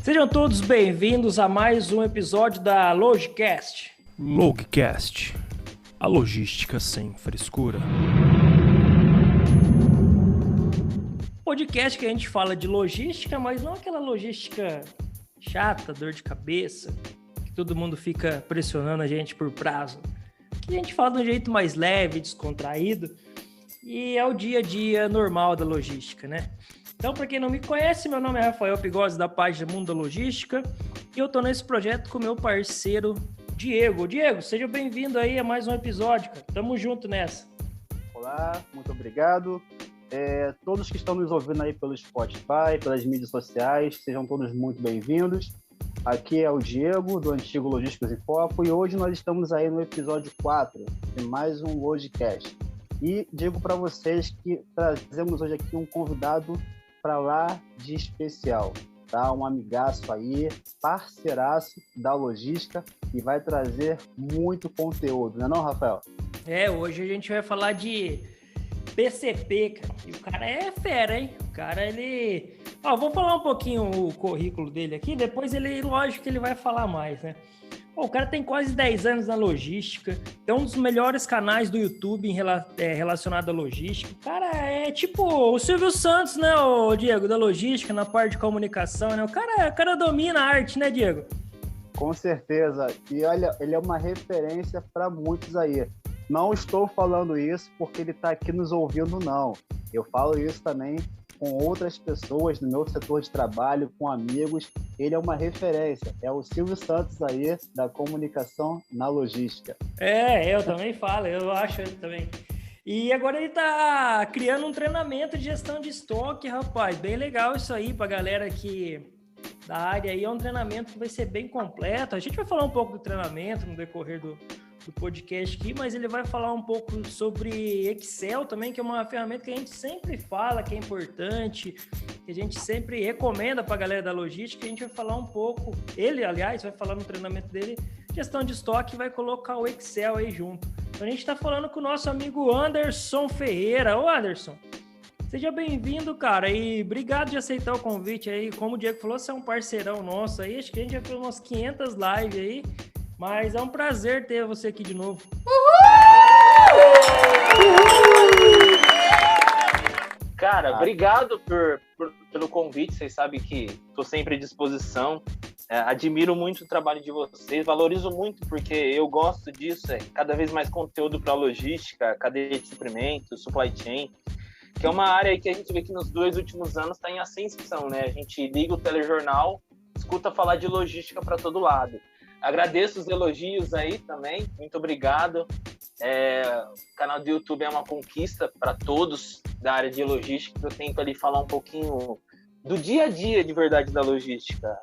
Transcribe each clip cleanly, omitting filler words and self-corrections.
Sejam todos bem-vindos a mais um episódio da Logicast. Logicast, a logística sem frescura. Podcast que a gente fala de logística, mas não aquela logística chata, dor de cabeça, que todo mundo fica pressionando a gente por prazo. Que a gente fala de um jeito mais leve, descontraído, e é o dia a dia normal da logística, né? Então, para quem não me conhece, meu nome é Rafael Pigozzi, da página Mundo da Logística, e eu tô nesse projeto com meu parceiro Diego. Diego, seja bem-vindo aí a mais um episódio, cara. Tamo junto nessa. Olá, muito obrigado. Todos que estão nos ouvindo aí pelo Spotify, pelas mídias sociais, sejam todos muito bem-vindos. Aqui é o Diego, do antigo Logísticos em Foco, e hoje nós estamos aí no episódio 4 de mais um Logicast. E digo para vocês que trazemos hoje aqui um convidado para lá de especial, tá? Um amigaço aí, parceiraço da logística e vai trazer muito conteúdo, não é não, Rafael? Hoje a gente vai falar de PCP, cara. E o cara é fera, hein? O cara, ele... vou falar um pouquinho o currículo dele aqui, depois lógico que ele vai falar mais, né? O cara tem quase 10 anos na logística, tem um dos melhores canais do YouTube relacionado à logística. O cara é tipo o Silvio Santos, né, o Diego, da logística, na parte de comunicação, né? O cara domina a arte, né, Diego? Com certeza. E olha, ele é uma referência para muitos aí. Não estou falando isso porque ele está aqui nos ouvindo, não. Eu falo isso também com outras pessoas no meu setor de trabalho, com amigos. Ele é uma referência. É o Silvio Santos aí, da comunicação na logística. Eu também falo. Eu acho ele também. E agora ele tá criando um treinamento de gestão de estoque, rapaz. Bem legal isso aí pra galera que da área aí. É um treinamento que vai ser bem completo. A gente vai falar um pouco do treinamento no decorrer do podcast aqui, mas ele vai falar um pouco sobre Excel também, que é uma ferramenta que a gente sempre fala que é importante, que a gente sempre recomenda para a galera da logística. A gente vai falar um pouco, ele, aliás, vai falar no treinamento dele, gestão de estoque, e vai colocar o Excel aí junto. Então a gente está falando com o nosso amigo Anderson Ferreira. Ô Anderson, seja bem-vindo, cara, e obrigado de aceitar o convite aí. Como o Diego falou, você é um parceirão nosso aí, acho que a gente já fez umas 500 lives aí, mas é um prazer ter você aqui de novo. Cara, obrigado pelo convite. Vocês sabem que estou sempre à disposição. Admiro muito o trabalho de vocês, valorizo muito porque eu gosto disso. Cada vez mais conteúdo para logística, cadeia de suprimentos, supply chain, que é uma área que a gente vê que nos 2 últimos anos está em ascensão, né? A gente liga o telejornal, escuta falar de logística para todo lado. Agradeço os elogios aí também, muito obrigado. O canal do YouTube é uma conquista para todos da área de logística. Eu tento ali falar um pouquinho do dia a dia de verdade da logística.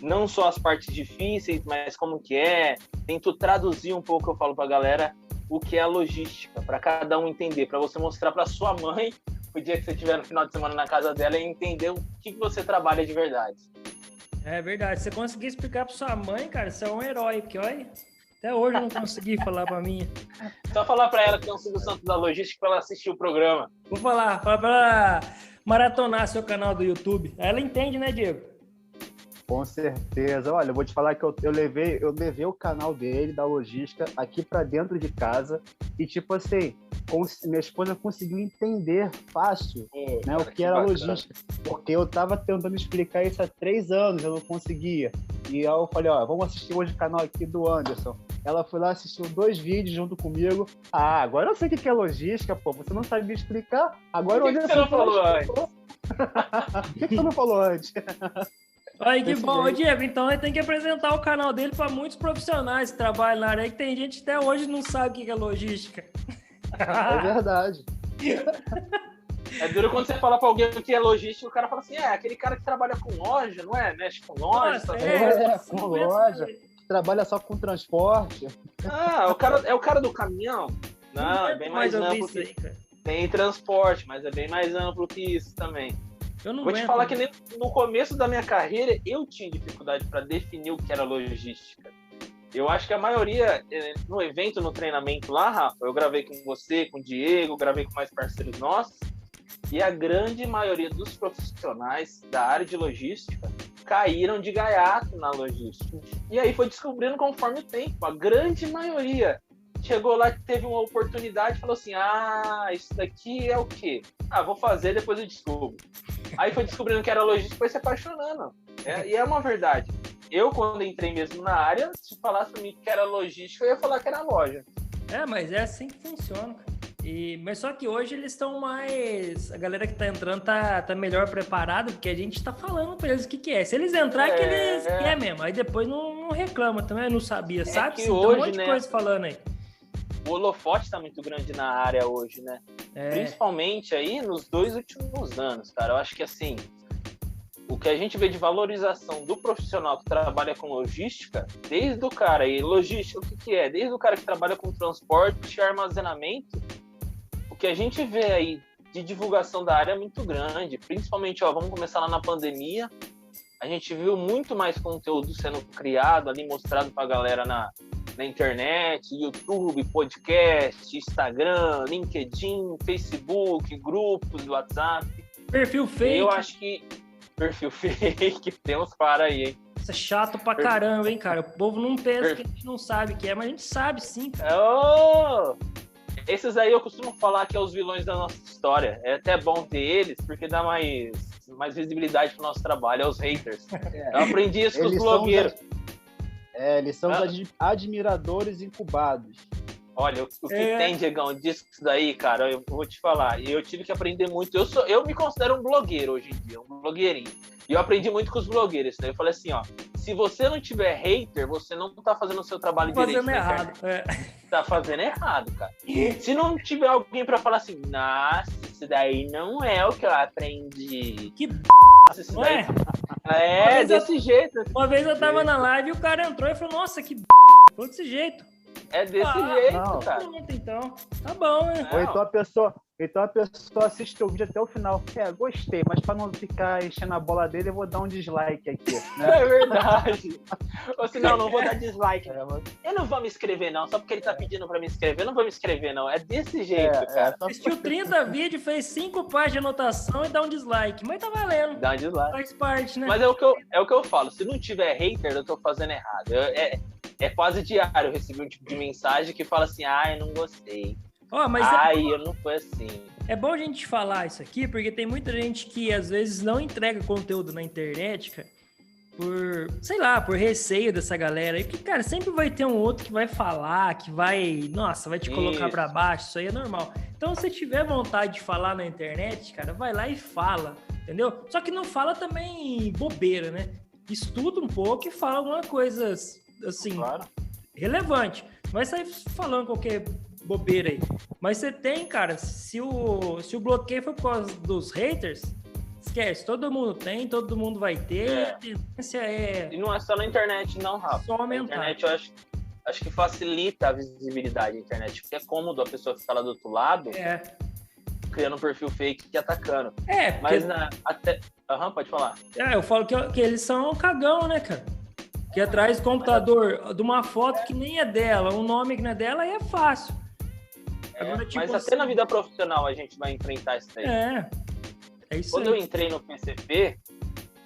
Não só as partes difíceis, mas como que é. Tento traduzir um pouco, eu falo para a galera, o que é a logística, para cada um entender, para você mostrar para sua mãe, o dia que você estiver no final de semana na casa dela, e entender o que você trabalha de verdade. É verdade, você conseguir explicar pra sua mãe, cara, você é um herói, porque olha, até hoje eu não consegui falar pra minha. Só falar pra ela que é um Silvio Santos da logística pra ela assistir o programa. Vou falar pra ela maratonar seu canal do YouTube. Ela entende, né, Diego? Com certeza. Olha, eu vou te falar que eu levei o canal dele, da logística, aqui para dentro de casa e, tipo assim, minha esposa conseguiu entender fácil, né, o que era a logística. Porque eu tava tentando explicar isso há 3 anos, eu não conseguia. E aí eu falei, vamos assistir hoje o canal aqui do Anderson. Ela foi lá, assistiu 2 vídeos junto comigo. Agora eu sei o que é logística, pô. Você não sabia explicar? Agora Por que você não falou antes? Por que você não falou antes? Olha que bom, ô, Diego, então ele tem que apresentar o canal dele para muitos profissionais que trabalham na área aí, que tem gente que até hoje não sabe o que é logística. É verdade. É duro quando você fala pra alguém que é logística, o cara fala assim, aquele cara que trabalha com loja, não é? Mexe com loja. Nossa, com loja, que trabalha só com transporte. É o cara do caminhão? Não, é bem mais amplo que isso. Tem transporte, mas é bem mais amplo que isso também. Vou te falar que no começo da minha carreira, eu tinha dificuldade para definir o que era logística. Eu acho que a maioria, no evento, no treinamento lá, Rafa, eu gravei com você, com o Diego, gravei com mais parceiros nossos, e a grande maioria dos profissionais da área de logística caíram de gaiato na logística. E aí foi descobrindo conforme o tempo. A grande maioria chegou lá que teve uma oportunidade e falou assim, isso daqui é o quê? Vou fazer, depois eu descubro. Aí foi descobrindo que era logística e foi se apaixonando. E é uma verdade. Eu, quando entrei mesmo na área, se falasse pra mim que era logística, eu ia falar que era loja. Mas é assim que funciona, cara. Mas só que hoje eles estão mais... A galera que tá entrando tá melhor preparada, porque a gente tá falando pra eles o que é. Se eles entrar, que eles querem mesmo. Aí depois não reclama também, não sabia, sabe? Que tem hoje, um monte de coisa falando aí. O holofote tá muito grande na área hoje, né? Principalmente aí nos 2 últimos anos, cara. Eu acho que assim, o que a gente vê de valorização do profissional que trabalha com logística, desde o cara, e logística, o que é? Desde o cara que trabalha com transporte e armazenamento, o que a gente vê aí de divulgação da área é muito grande, principalmente, vamos começar lá na pandemia, a gente viu muito mais conteúdo sendo criado ali, mostrado pra galera na internet, YouTube, podcast, Instagram, LinkedIn, Facebook, grupos do WhatsApp. Perfil fake. Eu acho que perfil fake, tem uns para aí, hein? Isso é chato pra caramba, hein, cara? O povo não pensa que a gente não sabe o que é, mas a gente sabe sim, cara. Esses aí eu costumo falar que é os vilões da nossa história. É até bom ter eles, porque dá mais visibilidade pro nosso trabalho, é os haters. Eu aprendi isso com os blogueiros. Eles são os admiradores incubados. Olha, o que tem, Diegão, disso daí, cara, eu vou te falar. Eu tive que aprender muito. Eu me considero um blogueiro hoje em dia, um blogueirinho. E eu aprendi muito com os blogueiros. Né? Eu falei assim, se você não tiver hater, você não tá fazendo o seu trabalho direito. Fazendo errado. Tá fazendo errado, cara. Se não tiver alguém pra falar assim, nossa, isso daí não é o que eu aprendi. Que isso daí... desse jeito. Uma vez eu tava na live e o cara entrou e falou, nossa, que foi desse jeito. É desse jeito, cara. Pronto, então. Tá bom, né? Ou então a pessoa assiste o vídeo até o final. Gostei, mas pra não ficar enchendo a bola dele, eu vou dar um dislike aqui. Né? É verdade. Ou senão, não vou dar dislike. Eu não vou me inscrever, não. Só porque ele tá pedindo pra me inscrever, eu não vou me inscrever, não. É desse jeito, cara. Assistiu 30 vídeos, fez 5 páginas de anotação e dá um dislike. Mas tá valendo. Dá um dislike. Faz parte, né? Mas é o que eu falo. Se não tiver hater, eu tô fazendo errado. É quase diário eu recebi um tipo de mensagem que fala assim, eu não gostei. Eu não foi assim. É bom a gente falar isso aqui, porque tem muita gente que às vezes não entrega conteúdo na internet, cara, por receio dessa galera aí, porque, cara, sempre vai ter um outro que vai falar, que vai te colocar pra baixo, isso aí é normal. Então, se tiver vontade de falar na internet, cara, vai lá e fala, entendeu? Só que não fala também bobeira, né? Estuda um pouco e fala alguma coisa, assim, relevante. Não vai sair falando qualquer bobeira aí. Mas você tem, cara, se o bloqueio for por causa dos haters, esquece, todo mundo tem, todo mundo vai ter, a tendência E não é só na internet, não, Rafa. Só aumentar. Na internet eu acho que facilita a visibilidade da internet, porque é cômodo a pessoa ficar lá do outro lado, criando um perfil fake e atacando. Mas pode falar. Eu falo que eles são cagão, né, cara? Que atrás do computador de uma foto que nem é dela, um nome que não é dela, aí é fácil. Agora, mas até na vida profissional a gente vai enfrentar isso daí. É isso. Quando eu entrei no PCP,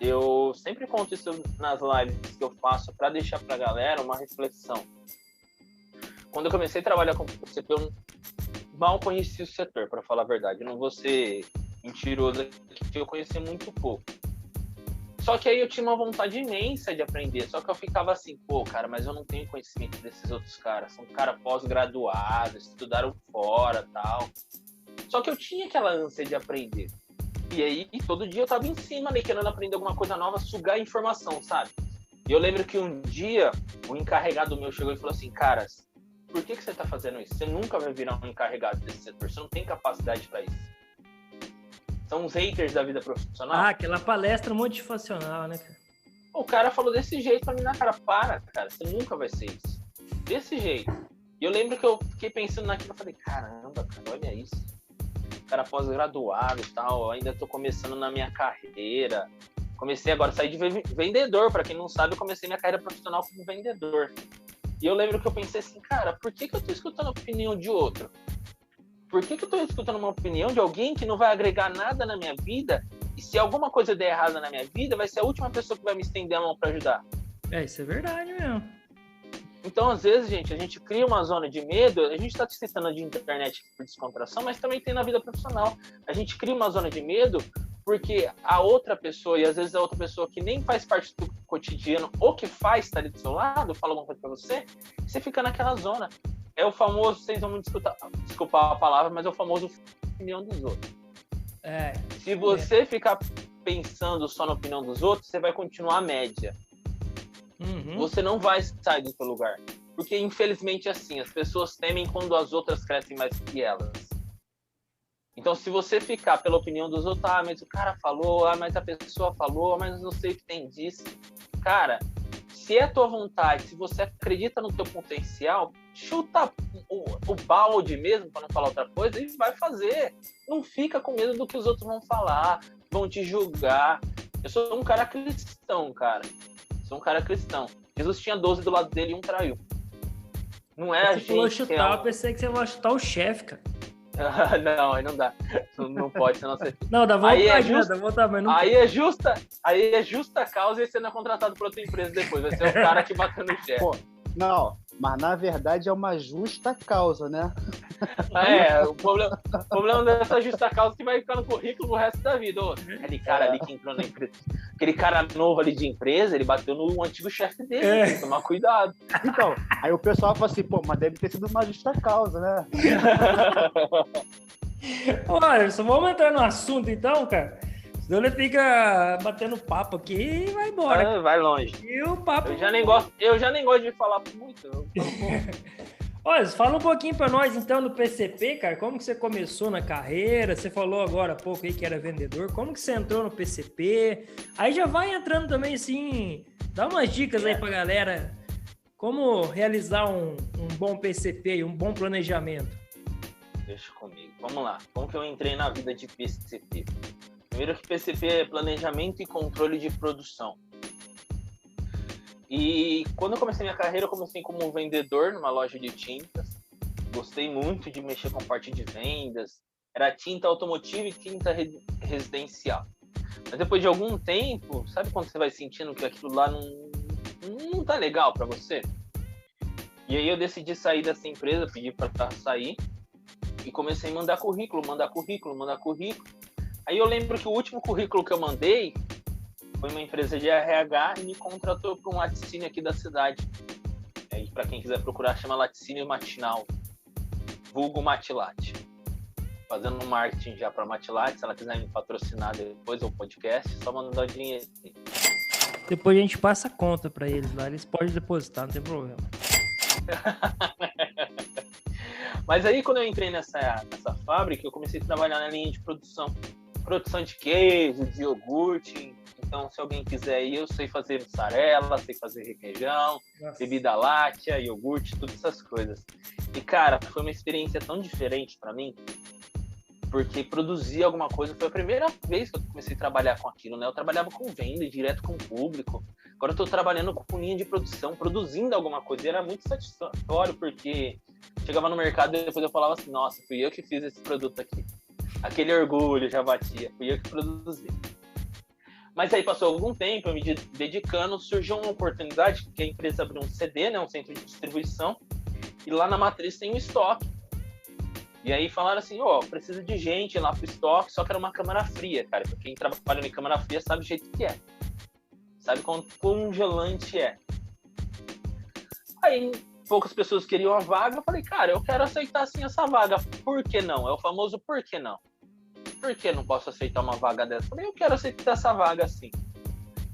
eu sempre conto isso nas lives que eu faço para deixar pra galera uma reflexão. Quando eu comecei a trabalhar com o PCP, eu mal conheci o setor, para falar a verdade. Eu não vou ser mentiroso aqui, eu conheci muito pouco. Só que aí eu tinha uma vontade imensa de aprender, só que eu ficava assim, cara, mas eu não tenho conhecimento desses outros caras, são caras pós-graduados, estudaram fora, tal. Só que eu tinha aquela ânsia de aprender. E aí, todo dia eu tava em cima, né, querendo aprender alguma coisa nova, sugar informação, sabe? E eu lembro que um dia, o encarregado meu chegou e falou assim, caras, por que você tá fazendo isso? Você nunca vai virar um encarregado desse setor, você não tem capacidade para isso. São os haters da vida profissional. Aquela palestra motivacional, né, cara? O cara falou desse jeito pra mim na cara, cara, você nunca vai ser isso. Desse jeito. E eu lembro que eu fiquei pensando naquilo, eu falei, caramba, cara, olha isso. Cara pós-graduado e tal, ainda tô começando na minha carreira. Comecei agora a sair de vendedor, pra quem não sabe, eu comecei minha carreira profissional como vendedor. E eu lembro que eu pensei assim, cara, por que eu tô escutando a opinião de outro? Por que eu tô escutando uma opinião de alguém que não vai agregar nada na minha vida E se alguma coisa der errada na minha vida, vai ser a última pessoa que vai me estender a mão para ajudar. Isso é verdade mesmo. Então, às vezes, gente, a gente cria uma zona de medo, a gente está citando de internet por descontração, mas também tem na vida profissional. A gente cria uma zona de medo porque a outra pessoa, e às vezes a outra pessoa que nem faz parte do cotidiano, ou que faz, está ali do seu lado, fala alguma coisa para você, você fica naquela zona. É o famoso, vocês vão me desculpar a palavra, mas é o famoso opinião dos outros. Se você ficar pensando só na opinião dos outros, você vai continuar média. Você não vai sair do seu lugar. Porque, infelizmente, assim, as pessoas temem quando as outras crescem mais que elas. Então, se você ficar pela opinião dos outros, mas o cara falou, mas a pessoa falou, mas não sei o que tem disso. Cara, se é a tua vontade, se você acredita no teu potencial, chuta o balde mesmo, para não falar outra coisa, e vai fazer. Não fica com medo do que os outros vão falar, vão te julgar. Eu sou um cara cristão, cara. Sou um cara cristão. Jesus tinha 12 do lado dele e um traiu. Não é a gente... Eu pensei que você ia chutar o chefe, cara. Não, aí não dá. Não pode, senão você... Não, dá vontade, dá vontade, mas não... Aí é justa causa e você não é contratado por outra empresa depois. Vai ser o cara que bateu no chefe. Pô, não, mas na verdade é uma justa causa, né? O problema dessa justa causa é que vai ficar no currículo pro resto da vida. Aquele cara ali que entrou na empresa, aquele cara novo ali de empresa, ele bateu no antigo chefe dele, tem que tomar cuidado. Então, aí o pessoal fala assim, mas deve ter sido uma justa causa, né? Olha, só vamos entrar no assunto então, cara. Senão ele fica batendo papo aqui e vai embora. Vai longe. E o papo... Eu já nem gosto de falar muito. Olha, fala um pouquinho pra nós então do PCP, cara. Como que você começou na carreira? Você falou agora há pouco aí que era vendedor. Como que você entrou no PCP? Aí já vai entrando também assim, dá umas dicas aí pra galera. Como realizar um bom PCP e um bom planejamento. Deixa comigo. Vamos lá. Como que eu entrei na vida de PCP? Primeiro que PCP é planejamento e controle de produção. E quando eu comecei minha carreira, eu comecei como vendedor numa loja de tintas. Gostei muito de mexer com parte de vendas. Era tinta automotiva e tinta residencial. Mas depois de algum tempo, sabe quando você vai sentindo que aquilo lá não tá legal para você? E aí eu decidi sair dessa empresa, pedi para sair e comecei a mandar currículo. Aí eu lembro que o último currículo que eu mandei foi uma empresa de RH e me contratou para um laticínio aqui da cidade. Para quem quiser procurar, chama Laticínio Matinal, vulgo Matilate. Fazendo um marketing já para Matilate, se ela quiser me patrocinar depois o podcast, só mandar o dinheiro. Depois a gente passa a conta para eles lá, eles podem depositar, não tem problema. Mas aí quando eu entrei nessa fábrica, eu comecei a trabalhar na linha de produção de queijo, de iogurte. Então, se alguém quiser aí, eu sei fazer mussarela, sei fazer requeijão, bebida láctea, iogurte, todas essas coisas. E, cara, foi uma experiência tão diferente para mim, porque produzir alguma coisa foi a primeira vez que eu comecei a trabalhar com aquilo, né? Eu trabalhava com venda, direto com o público. Agora eu tô trabalhando com linha de produção, produzindo alguma coisa. E era muito satisfatório, porque chegava no mercado e depois eu falava assim, nossa, fui eu que fiz esse produto aqui. Aquele orgulho já batia, fui eu que produzi. Mas aí passou algum tempo, eu me dedicando, surgiu uma oportunidade que a empresa abriu um CD, né, um centro de distribuição, e lá na matriz tem um estoque. E aí falaram assim, precisa de gente lá pro estoque, só que era uma câmara fria, cara. Quem trabalha em câmara fria sabe o jeito que é. Sabe quão congelante é. Aí poucas pessoas queriam a vaga, eu falei, cara, eu quero aceitar sim essa vaga. Por que não? É o famoso por que não. Por que não posso aceitar uma vaga dessa? Eu falei, eu quero aceitar essa vaga sim.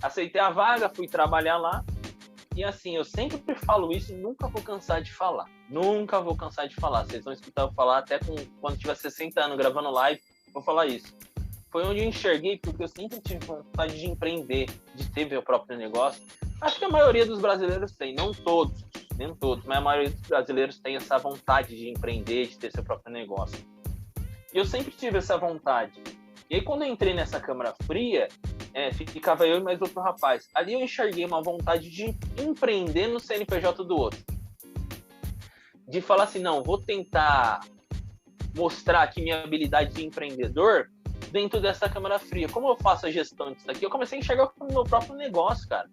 Aceitei a vaga, fui trabalhar lá. E assim, eu sempre falo isso e nunca vou cansar de falar. Nunca vou cansar de falar. Vocês vão escutar eu falar até quando tiver 60 anos gravando live, vou falar isso. Foi onde eu enxerguei, porque eu sempre tive vontade de empreender, de ter meu próprio negócio. Acho que a maioria dos brasileiros tem, não todos, mas a maioria dos brasileiros tem essa vontade de empreender, de ter seu próprio negócio. E eu sempre tive essa vontade. E aí, quando eu entrei nessa câmara fria, ficava eu e mais outro rapaz. Ali eu enxerguei uma vontade de empreender no CNPJ do outro. De falar assim, não, vou tentar mostrar aqui minha habilidade de empreendedor dentro dessa câmara fria. Como eu faço a gestão disso aqui? Eu comecei a enxergar como meu próprio negócio, cara.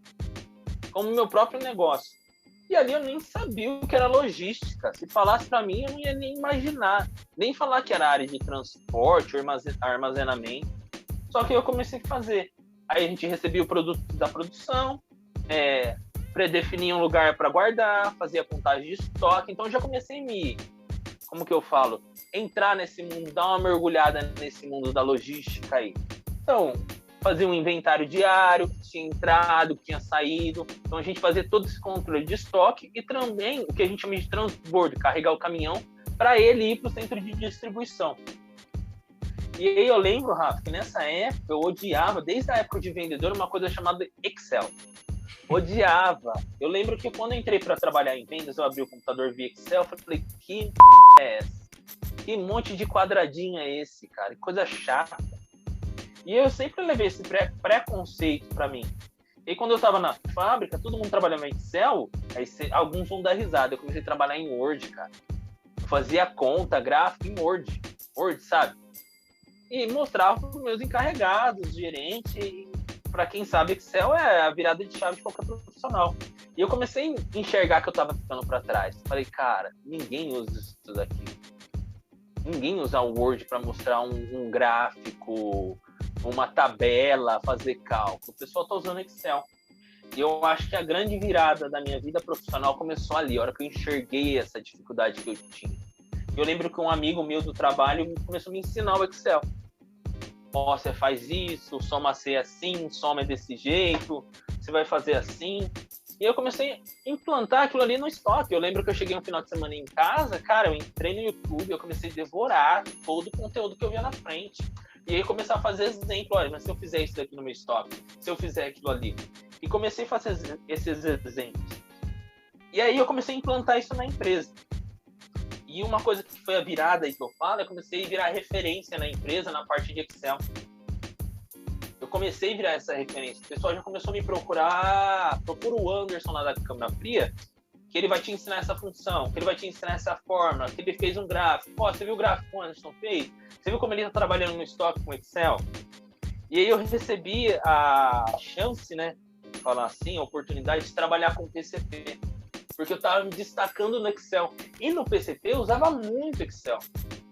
Como meu próprio negócio. E ali eu nem sabia o que era logística. Se falasse para mim, eu não ia nem imaginar. Nem falar que era área de transporte ou armazenamento. Só que eu comecei a fazer. Aí a gente recebia o produto da produção, predefinia um lugar para guardar, fazia contagem de estoque. Então eu já comecei a como que eu falo? Entrar nesse mundo, dar uma mergulhada nesse mundo da logística aí. Então, fazia um inventário diário, que tinha entrado, que tinha saído. Então a gente fazia todo esse controle de estoque e também o que a gente chama de transbordo, carregar o caminhão para ele ir para o centro de distribuição. E aí eu lembro, Rafa, que nessa época eu odiava, desde a época de vendedor, uma coisa chamada Excel. Odiava. Eu lembro que quando eu entrei para trabalhar em vendas, eu abri o computador via Excel, eu falei, que é essa? Que monte de quadradinho é esse, cara? Que coisa chata. E eu sempre levei esse preconceito para mim. E quando eu estava na fábrica, todo mundo trabalhava em Excel, aí alguns vão dar risada. Eu comecei a trabalhar em Word, cara. Eu fazia conta, gráfico em Word, sabe? E mostrava para os meus encarregados, gerente. Para quem sabe, Excel é a virada de chave de qualquer profissional. E eu comecei a enxergar que eu estava ficando para trás. Falei, cara, ninguém usa isso daqui. Ninguém usa o Word para mostrar um gráfico, uma tabela, fazer cálculo. O pessoal está usando Excel. E eu acho que a grande virada da minha vida profissional começou ali, a hora que eu enxerguei essa dificuldade que eu tinha. Eu lembro que um amigo meu do trabalho começou a me ensinar o Excel. Ó, você faz isso, soma C é assim, soma é desse jeito, você vai fazer assim. E eu comecei a implantar aquilo ali no estoque. Eu lembro que eu cheguei um final de semana em casa, cara, eu entrei no YouTube, eu comecei a devorar todo o conteúdo que eu via na frente. E aí comecei a fazer exemplo, olha, mas se eu fizer isso daqui no meu estoque, se eu fizer aquilo ali. E comecei a fazer esses exemplos. E aí eu comecei a implantar isso na empresa. E uma coisa que foi a virada aí que eu falo, eu comecei a virar referência na empresa na parte de Excel. Eu comecei a virar essa referência. O pessoal já começou a me procurar. Procura o Anderson lá da Câmara Fria, que ele vai te ensinar essa função, que ele vai te ensinar essa fórmula, que ele fez um gráfico. Ó, você viu o gráfico que o Anderson fez? Você viu como ele está trabalhando no estoque com Excel? E aí eu recebi a chance, né? Falar assim, a oportunidade de trabalhar com PCP. Porque eu estava me destacando no Excel. E no PCP eu usava muito Excel.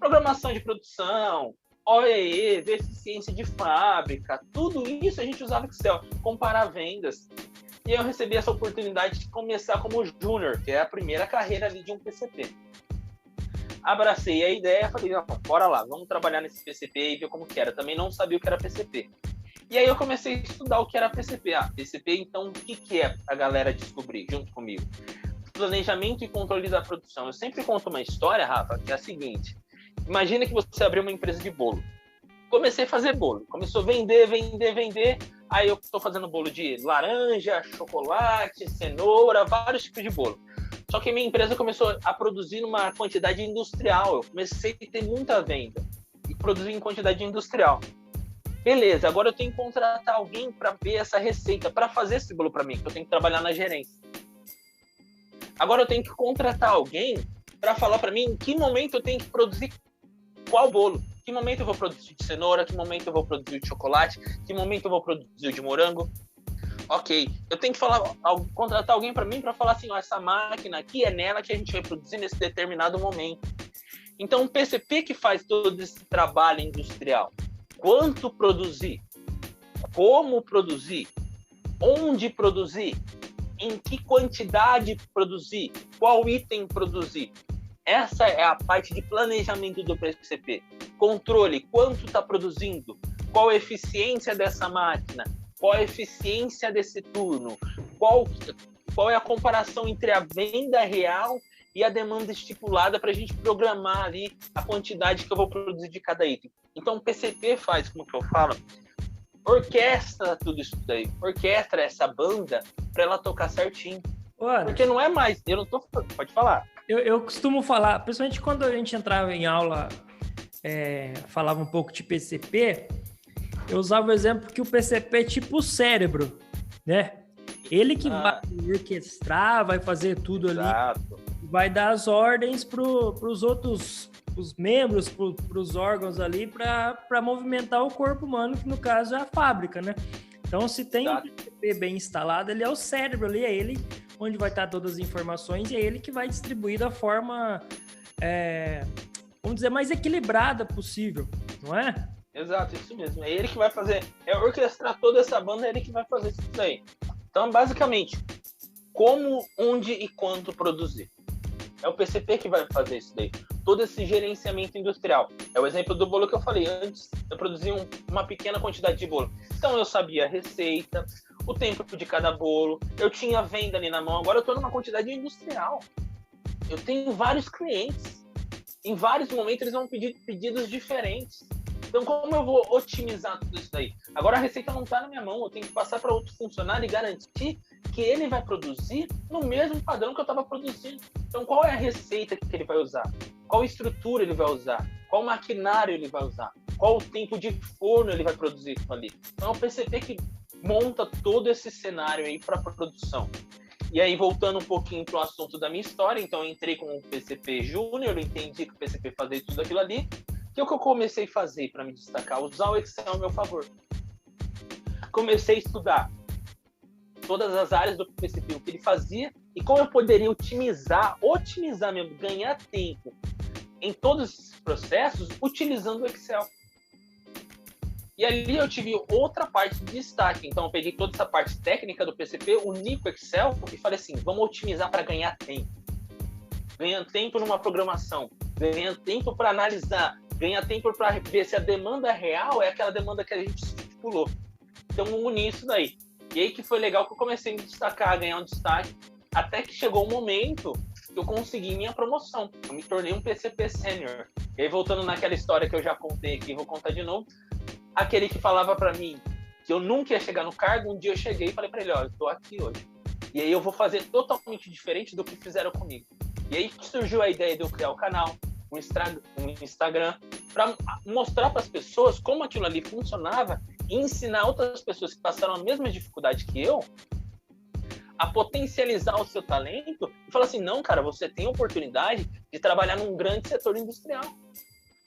Programação de produção, OEE, ver eficiência de fábrica, tudo isso a gente usava Excel. Comparar vendas. E eu recebi essa oportunidade de começar como júnior, que é a primeira carreira ali de um PCP. Abracei a ideia, falei, não, bora lá, vamos trabalhar nesse PCP e ver como que era. Também não sabia o que era PCP. E aí eu comecei a estudar o que era PCP. PCP, então, o que é a galera descobrir junto comigo? Planejamento e controle da produção. Eu sempre conto uma história, Rafa, que é a seguinte. Imagina que você abriu uma empresa de bolo. Comecei a fazer bolo. Começou a vender. Aí eu estou fazendo bolo de laranja, chocolate, cenoura, vários tipos de bolo. Só que minha empresa começou a produzir numa quantidade industrial. Eu comecei a ter muita venda e produzir em quantidade industrial. Beleza, agora eu tenho que contratar alguém para ver essa receita, para fazer esse bolo para mim, que eu tenho que trabalhar na gerência. Agora eu tenho que contratar alguém para falar para mim em que momento eu tenho que produzir qual bolo. Que momento eu vou produzir de cenoura, que momento eu vou produzir de chocolate, que momento eu vou produzir de morango. Ok, eu tenho que contratar alguém para mim para falar assim, ó, essa máquina aqui é nela que a gente vai produzir nesse determinado momento. Então o PCP que faz todo esse trabalho industrial. Quanto produzir? Como produzir? Onde produzir? Em que quantidade produzir? Qual item produzir? Essa é a parte de planejamento do PCP. Controle, quanto está produzindo? Qual a eficiência dessa máquina? Qual a eficiência desse turno? Qual é a comparação entre a venda real e a demanda estipulada para a gente programar ali a quantidade que eu vou produzir de cada item? Então, o PCP faz, como que eu falo, orquestra tudo isso daí. Orquestra essa banda para ela tocar certinho. Olha, porque não é mais... Eu não tô... Pode falar. Eu costumo falar, principalmente quando a gente entrava em aula, falava um pouco de PCP, eu usava o exemplo que o PCP é tipo o cérebro, né? Ele que vai orquestrar, vai fazer tudo. Exato. Ali, vai dar as ordens para os outros os membros, para os órgãos ali, para movimentar o corpo humano, que no caso é a fábrica, né? Então, se tem um PCP bem instalado, ele é o cérebro ali, é ele onde vai estar todas as informações e é ele que vai distribuir da forma, vamos dizer, mais equilibrada possível, não é? Exato, isso mesmo. É ele que vai fazer, orquestrar toda essa banda, é ele que vai fazer isso daí. Então, basicamente, como, onde e quanto produzir. É o PCP que vai fazer isso daí. Todo esse gerenciamento industrial. É o exemplo do bolo que eu falei antes. Eu produzi uma pequena quantidade de bolo. Então, eu sabia a receita, o tempo de cada bolo. Eu tinha venda ali na mão. Agora eu estou numa quantidade industrial. Eu tenho vários clientes. Em vários momentos, eles vão pedir pedidos diferentes. Então, como eu vou otimizar tudo isso daí? Agora a receita não está na minha mão. Eu tenho que passar para outro funcionário e garantir que ele vai produzir no mesmo padrão que eu estava produzindo. Então, qual é a receita que ele vai usar? Qual estrutura ele vai usar? Qual maquinário ele vai usar? Qual o tempo de forno ele vai produzir isso ali? Então, é o PCP que monta todo esse cenário aí para a produção. E aí, voltando um pouquinho para o assunto da minha história, então eu entrei como PCP Júnior, eu entendi que o PCP fazia tudo aquilo ali. O que eu comecei a fazer para me destacar? Usar o Excel ao meu favor. Comecei a estudar todas as áreas do PCP, o que ele fazia e como eu poderia otimizar mesmo, ganhar tempo em todos esses processos utilizando o Excel. E ali eu tive outra parte de destaque. Então eu peguei toda essa parte técnica do PCP, uni com o Excel e falei assim, vamos otimizar para ganhar tempo. Ganhar tempo numa programação, ganhar tempo para analisar, ganhar tempo para ver se a demanda real é aquela demanda que a gente estipulou. Então eu uni isso daí. E aí que foi legal que eu comecei a me destacar, a ganhar um destaque, até que chegou o momento que eu consegui minha promoção. Eu me tornei um PCP Sênior. E aí, voltando naquela história que eu já contei aqui, vou contar de novo. Aquele que falava para mim que eu nunca ia chegar no cargo, um dia eu cheguei e falei para ele, ó, eu tô aqui hoje. E aí eu vou fazer totalmente diferente do que fizeram comigo. E aí que surgiu a ideia de eu criar o canal, um Instagram, para mostrar para as pessoas como aquilo ali funcionava e ensinar outras pessoas que passaram a mesma dificuldade que eu a potencializar o seu talento e falar assim, não, cara, você tem a oportunidade de trabalhar num grande setor industrial.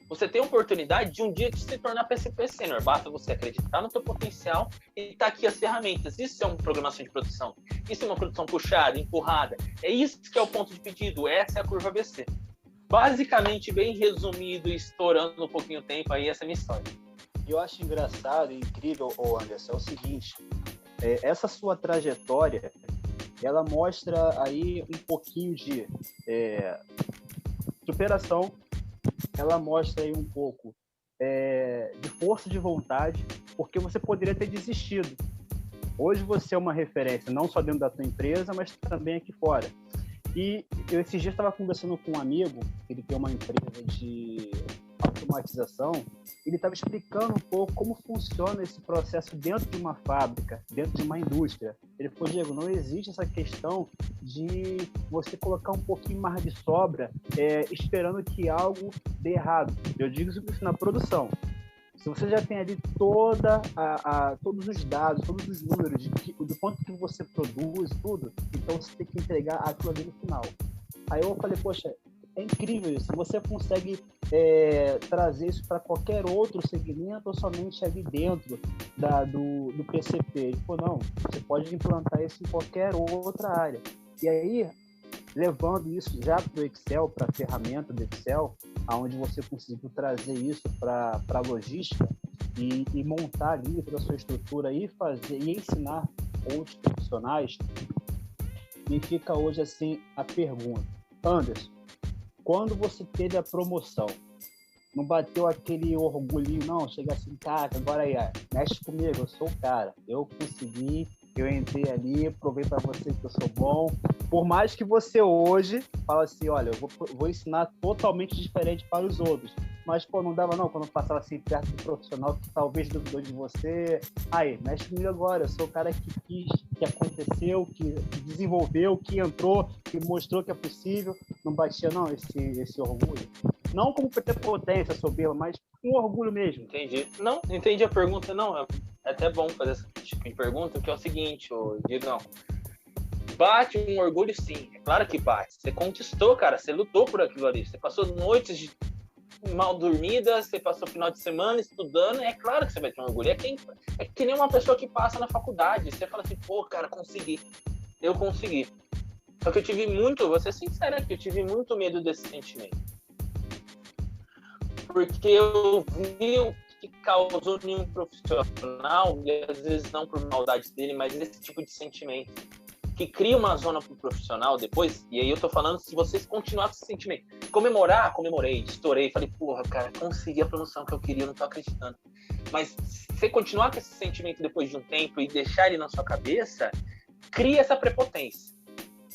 Você tem a oportunidade de um dia de se tornar PCP Sênior. Basta você acreditar no seu potencial e tá aqui as ferramentas. Isso é uma programação de produção. Isso é uma produção puxada, empurrada. É isso que é o ponto de pedido. Essa é a curva ABC. Basicamente, bem resumido e estourando um pouquinho o tempo, aí essa é a minha história. Eu acho engraçado e incrível, Anderson, é o seguinte, essa sua trajetória, ela mostra aí um pouquinho de superação, ela mostra aí um pouco de força de vontade, porque você poderia ter desistido. Hoje você é uma referência, não só dentro da sua empresa, mas também aqui fora. E eu esses dias estava conversando com um amigo, ele tem uma empresa de automatização, ele estava explicando um pouco como funciona esse processo dentro de uma fábrica, dentro de uma indústria. Ele falou, Diego, não existe essa questão de você colocar um pouquinho mais de sobra esperando que algo dê errado. Eu digo isso na produção. Se você já tem ali todos os dados, todos os números do quanto que você produz, tudo, então você tem que entregar aquilo ali no final. Aí eu falei, poxa, é incrível isso. Você consegue trazer isso para qualquer outro segmento ou somente ali dentro do PCP? Ele falou, não, você pode implantar isso em qualquer outra área. E aí, levando isso já para o Excel, para a ferramenta do Excel, onde você conseguiu trazer isso para a logística e montar ali toda a sua estrutura e fazer e ensinar outros profissionais, me fica hoje assim a pergunta, Anderson, quando você teve a promoção, não bateu aquele orgulhinho, não? Chega assim, cara, agora aí, mexe comigo, eu sou o cara, eu consegui, eu entrei ali, provei para você que eu sou bom. Por mais que você hoje fala assim, olha, eu vou ensinar totalmente diferente para os outros. Mas, pô, não dava não, quando passava assim perto do profissional que talvez duvidou de você. Aí, mexe comigo agora, eu sou o cara que quis, que aconteceu, que desenvolveu, que entrou, que mostrou que é possível. Não batia não esse orgulho. Não como prepotência, soberba, mas com orgulho mesmo. Entendi. Não, entendi a pergunta, não. É até bom fazer essa tipo de pergunta, que é o seguinte, Diegão. Bate um orgulho, sim. É claro que bate. Você conquistou, cara. Você lutou por aquilo ali. Você passou noites mal dormida, você passou o final de semana estudando, é claro que você vai ter um orgulho. É que nem uma pessoa que passa na faculdade. Você fala assim, pô, cara, consegui. Eu consegui. Só que eu tive muito, vou ser sincero aqui, eu tive muito medo desse sentimento. Porque eu vi o que causou em um profissional, e às vezes não por maldade dele, mas esse tipo de sentimento. Que cria uma zona pro profissional depois, e aí eu tô falando, se vocês continuarem com esse sentimento, comemorei, estourei, falei, porra, cara, consegui a promoção que eu queria, eu não tô acreditando. Mas se você continuar com esse sentimento depois de um tempo e deixar ele na sua cabeça, cria essa prepotência.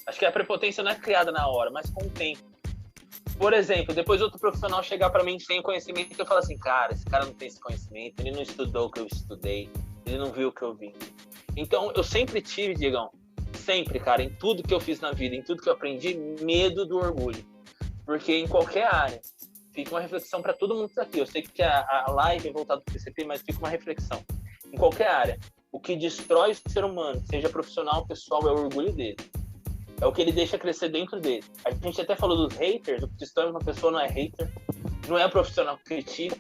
Acho que a prepotência não é criada na hora, mas com o tempo. Por exemplo, depois outro profissional chegar para mim sem conhecimento, eu falo assim, cara, esse cara não tem esse conhecimento, ele não estudou o que eu estudei, ele não viu o que eu vi. Então, eu sempre tive, Diegão, sempre, cara, em tudo que eu fiz na vida, em tudo que eu aprendi, medo do orgulho. Porque em qualquer área, fica uma reflexão para todo mundo que tá aqui. Eu sei que a live é voltada para o PCP, mas fica uma reflexão. Em qualquer área, o que destrói o ser humano, seja profissional, pessoal, é o orgulho dele. É o que ele deixa crescer dentro dele. A gente até falou dos haters, o que destrói uma pessoa não é hater, não é o profissional que critica,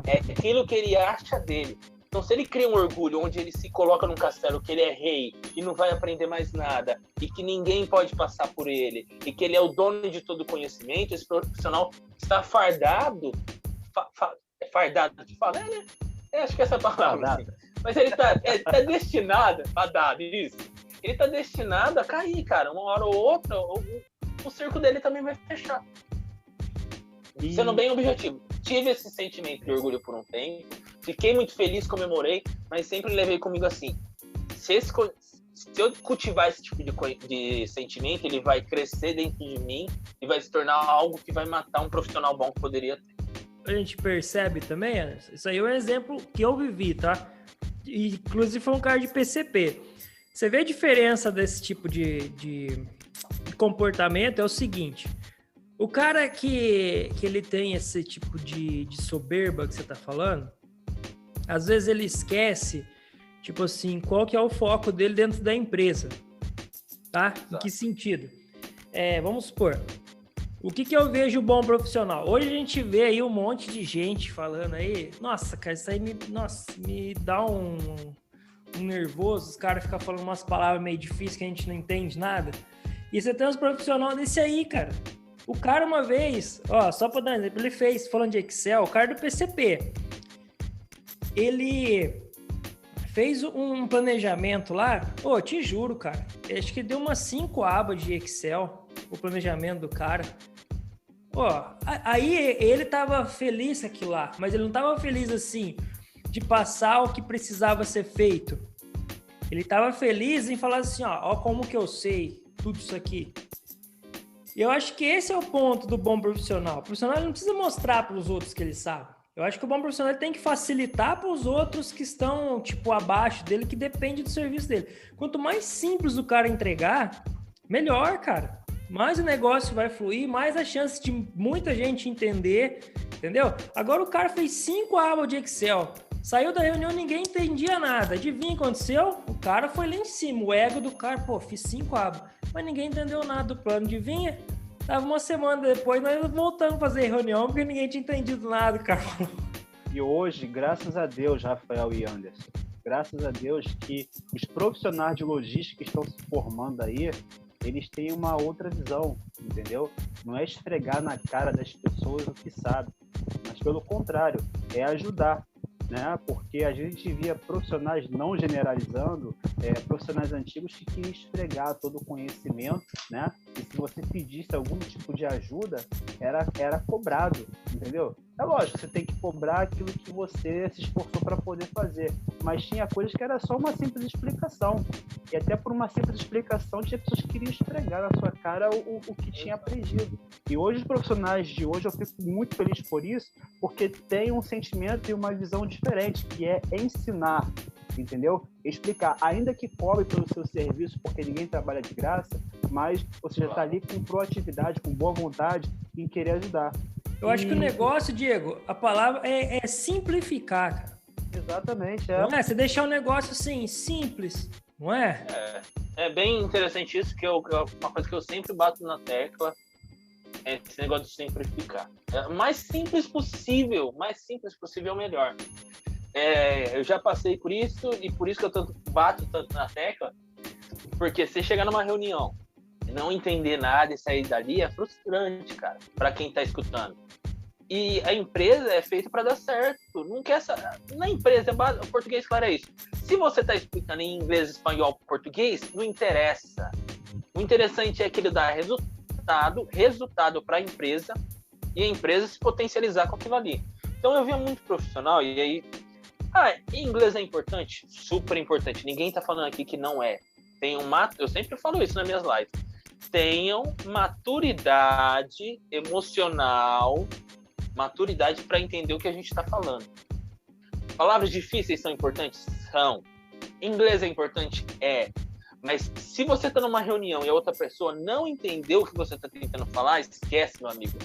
é aquilo que ele acha dele. Então, se ele cria um orgulho onde ele se coloca num castelo que ele é rei e não vai aprender mais nada, e que ninguém pode passar por ele, e que ele é o dono de todo o conhecimento, esse profissional está fardado, fardado de falar, né? Acho que é essa palavra. Assim. Mas ele está destinado, fardado, isso. Ele está destinado a cair, cara. Uma hora ou outra, o circo dele também vai fechar. Sendo bem objetivo. Tive esse sentimento de orgulho por um tempo, fiquei muito feliz, comemorei, mas sempre levei comigo assim, se eu cultivar esse tipo de sentimento, ele vai crescer dentro de mim e vai se tornar algo que vai matar um profissional bom que poderia ter. A gente percebe também, Anderson, isso aí é um exemplo que eu vivi, tá? E, inclusive foi um cara de PCP. Você vê a diferença desse tipo de comportamento, é o seguinte... O cara que ele tem esse tipo de soberba que você tá falando, às vezes ele esquece, tipo assim, qual que é o foco dele dentro da empresa, tá? Em que sentido? Vamos supor, o que eu vejo bom profissional? Hoje a gente vê aí um monte de gente falando aí, nossa, cara, isso aí me dá um nervoso, os caras ficam falando umas palavras meio difíceis que a gente não entende nada. E você tem uns profissionais desse aí, cara. O cara uma vez, só para dar um exemplo, ele fez, falando de Excel, o cara do PCP, ele fez um planejamento lá, te juro, cara, acho que deu umas 5 abas de Excel, o planejamento do cara. Aí ele tava feliz com aquilo lá, mas ele não tava feliz assim, de passar o que precisava ser feito. Ele tava feliz em falar assim, ó como que eu sei tudo isso aqui. E eu acho que esse é o ponto do bom profissional. O profissional não precisa mostrar para os outros que ele sabe. Eu acho que o bom profissional tem que facilitar para os outros que estão, tipo, abaixo dele, que depende do serviço dele. Quanto mais simples o cara entregar, melhor, cara. Mais o negócio vai fluir, mais a chance de muita gente entender, entendeu? Agora o cara fez 5 abas de Excel. Saiu da reunião, ninguém entendia nada. Adivinha o que aconteceu? O cara foi lá em cima. O ego do cara, fiz 5 abas. Mas ninguém entendeu nada do plano. Adivinha? Tava uma semana depois, nós voltamos a fazer reunião porque ninguém tinha entendido nada, cara. E hoje, graças a Deus, Rafael e Anderson, graças a Deus que os profissionais de logística que estão se formando aí, eles têm uma outra visão, entendeu? Não é esfregar na cara das pessoas o que sabe, mas pelo contrário, é ajudar. Né? Porque a gente via profissionais, não generalizando, profissionais antigos que queriam esfregar todo o conhecimento, né? E se você pedisse algum tipo de ajuda, era cobrado, entendeu? É lógico, você tem que cobrar aquilo que você se esforçou para poder fazer, mas tinha coisas que era só uma simples explicação, e até por uma simples explicação tinha pessoas que queriam esfregar na sua cara o que tinha aprendido. E hoje os profissionais de hoje, eu fico muito feliz por isso, porque tem um sentimento e uma visão diferente, que é ensinar, entendeu? Explicar, ainda que cobre pelo seu serviço, porque ninguém trabalha de graça, mas você já está ali com proatividade, com boa vontade em querer ajudar. Eu acho que o negócio, Diego, a palavra é simplificar, cara. Exatamente, Não é? Você deixar o negócio assim, simples, não é? É bem interessante isso, que uma coisa que eu sempre bato na tecla é esse negócio de simplificar. O mais simples possível, melhor. Eu já passei por isso, e por isso que eu bato tanto na tecla, porque você chegar numa reunião e não entender nada e sair dali é frustrante, cara, para quem tá escutando. E a empresa é feita para dar certo. Não quer na empresa, o português, claro, é isso. Se você tá explicando em inglês, espanhol, português, não interessa. O interessante é que ele dá resultado para a empresa e a empresa se potencializar com aquilo ali. Então eu via muito profissional e aí inglês é importante, super importante. Ninguém tá falando aqui que não é. Eu sempre falo isso nas minhas lives. Tenham maturidade emocional, maturidade para entender o que a gente está falando. Palavras difíceis são importantes? São. Inglês é importante? É. Mas se você está numa reunião e a outra pessoa não entendeu o que você está tentando falar, esquece, meu amigo.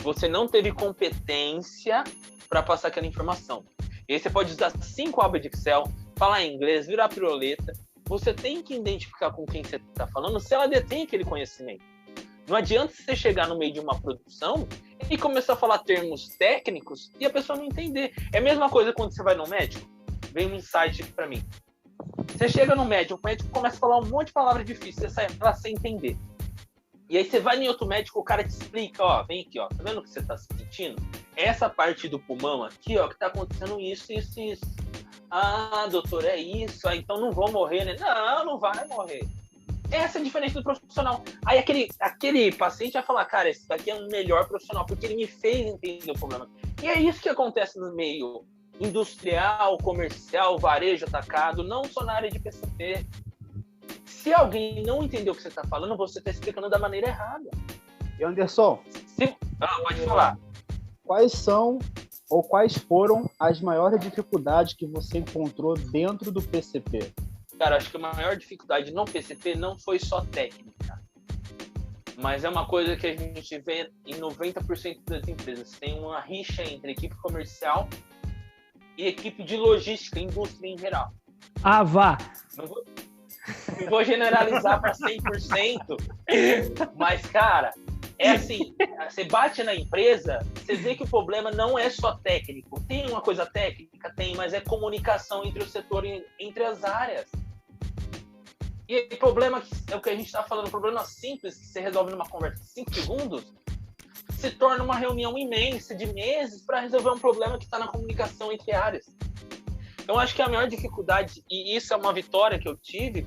Você não teve competência para passar aquela informação. E aí você pode usar 5 abas de Excel, falar em inglês, virar piruleta. Você tem que identificar com quem você está falando se ela detém aquele conhecimento. Não adianta você chegar no meio de uma produção e começar a falar termos técnicos e a pessoa não entender. É a mesma coisa quando você vai no médico. Vem um insight aqui para mim. Você chega no médico, o médico começa a falar um monte de palavras difíceis, você sai lá sem entender. E aí você vai em outro médico, o cara te explica, vem aqui, tá vendo o que você tá sentindo? Essa parte do pulmão aqui, que tá acontecendo isso. Ah, doutor, é isso, então não vou morrer, né? Não vai morrer. Essa é a diferença do profissional. Aí aquele paciente vai falar, cara, esse daqui é um melhor profissional, porque ele me fez entender o problema. E é isso que acontece no meio industrial, comercial, varejo, atacado, não só na área de PCP. Se alguém não entendeu o que você está falando, você está explicando da maneira errada. E Anderson, pode falar. Quais são ou quais foram as maiores dificuldades que você encontrou dentro do PCP? Cara, acho que a maior dificuldade no PCP não foi só técnica, mas é uma coisa que a gente vê em 90% das empresas. Tem uma rixa entre equipe comercial e equipe de logística, indústria em geral. Vá! Não vou generalizar para 100%, mas, cara, é assim, você bate na empresa, você vê que o problema não é só técnico. Tem uma coisa técnica? Tem, mas é comunicação entre o setor, entre as áreas. E o problema, é o que a gente está falando, problema simples que você resolve numa conversa de 5 segundos, se torna uma reunião imensa de meses para resolver um problema que está na comunicação entre áreas. Então, acho que a maior dificuldade, e isso é uma vitória que eu tive,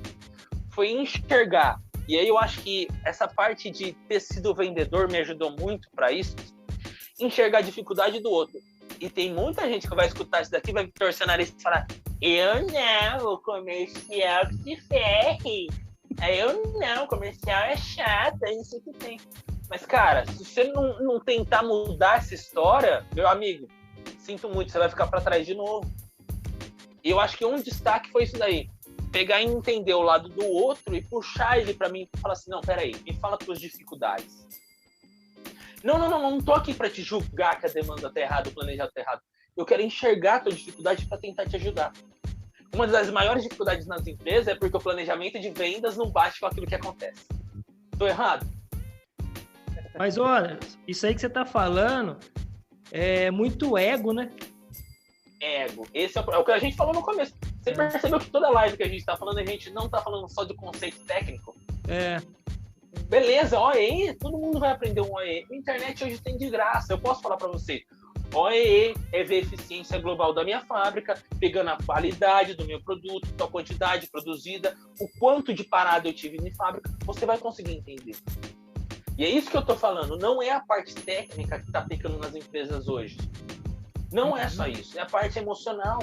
foi enxergar. E aí eu acho que essa parte de ter sido vendedor me ajudou muito para isso, enxergar a dificuldade do outro. E tem muita gente que vai escutar isso daqui, vai torcer o nariz e falar: eu não, o comercial que se ferre. Eu não, o comercial é chato, é isso que tem. Mas, cara, se você não tentar mudar essa história, meu amigo, sinto muito, você vai ficar para trás de novo. E eu acho que um destaque foi isso daí. Pegar e entender o lado do outro e puxar ele para mim e falar assim: não, peraí, me fala tuas dificuldades. Não tô aqui para te julgar que a demanda tá errada, o planejado tá errado. Eu quero enxergar a tua dificuldade para tentar te ajudar. Uma das maiores dificuldades nas empresas é porque o planejamento de vendas não bate com aquilo que acontece. Tô errado? Mas olha, isso aí que você tá falando é muito ego, né? Ego. Esse é o que a gente falou no começo. Você percebeu que toda live que a gente tá falando, a gente não tá falando só de conceito técnico? Beleza, OEE, todo mundo vai aprender um OEE. A internet hoje tem de graça. Eu posso falar para você: OEE é ver a eficiência global da minha fábrica, pegando a qualidade do meu produto, a quantidade produzida, o quanto de parada eu tive na fábrica. Você vai conseguir entender. E é isso que eu tô falando. Não é a parte técnica que tá pecando nas empresas hoje. Não é só isso. É a parte emocional.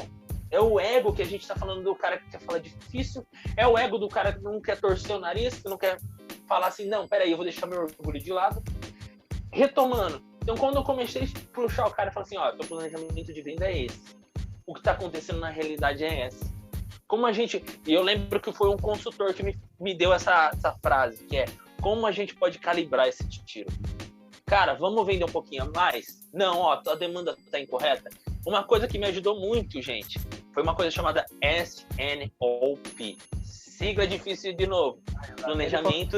É o ego que a gente tá falando do cara que quer falar difícil. É o ego do cara que não quer torcer o nariz, que não quer falar assim: não, peraí, eu vou deixar meu orgulho de lado. Retomando. Então, quando eu comecei a puxar o cara e falar assim: teu planejamento de venda é esse. O que tá acontecendo na realidade é esse. Como a gente... E eu lembro que foi um consultor que me deu essa frase, que é: como a gente pode calibrar esse tiro? Cara, vamos vender um pouquinho a mais? Não, a demanda tá incorreta. Uma coisa que me ajudou muito, gente, foi uma coisa chamada SNOP. Sigla difícil de novo. Planejamento...